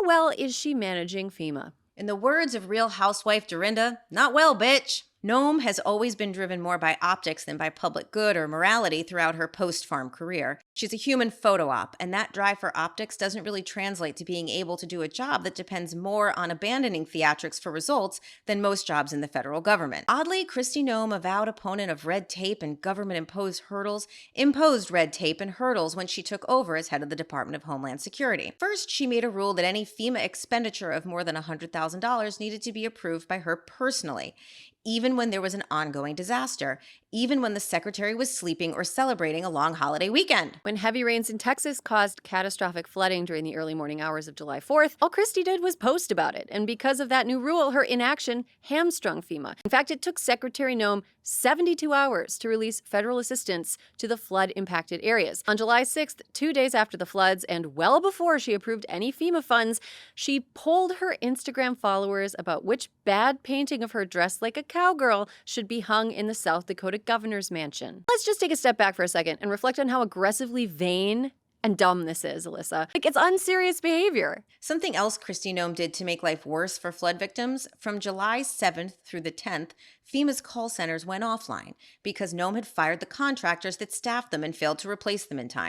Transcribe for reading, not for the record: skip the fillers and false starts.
How well is she managing FEMA? In the words of Real Housewife Dorinda, not well, bitch. Noem has always been driven more by optics than by public good or morality throughout her post-farm career. She's a human photo op, and that drive for optics doesn't really translate to being able to do a job that depends more on abandoning theatrics for results than most jobs in the federal government. Oddly, Kristi Noem, avowed opponent of red tape and government-imposed hurdles, imposed red tape and hurdles when she took over as head of the Department of Homeland Security. First, she made a rule that any FEMA expenditure of more than $100,000 needed to be approved by her personally, even when there was an ongoing disaster, even when the secretary was sleeping or celebrating a long holiday weekend. When heavy rains in Texas caused catastrophic flooding during the early morning hours of July 4th, all Kristi did was post about it. And because of that new rule, her inaction hamstrung FEMA. In fact, it took Secretary Noem 72 hours to release federal assistance to the flood-impacted areas. On July 6th, 2 days after the floods and well before she approved any FEMA funds, she polled her Instagram followers about which bad painting of her dressed like a cowgirl should be hung in the South Dakota governor's mansion. Let's just take a step back for a second and reflect on how aggressively vain and dumb this is, Alyssa. It's unserious behavior. Something else Kristi Noem did to make life worse for flood victims: from July 7th through the 10th, FEMA's call centers went offline because Noem had fired the contractors that staffed them and failed to replace them in time.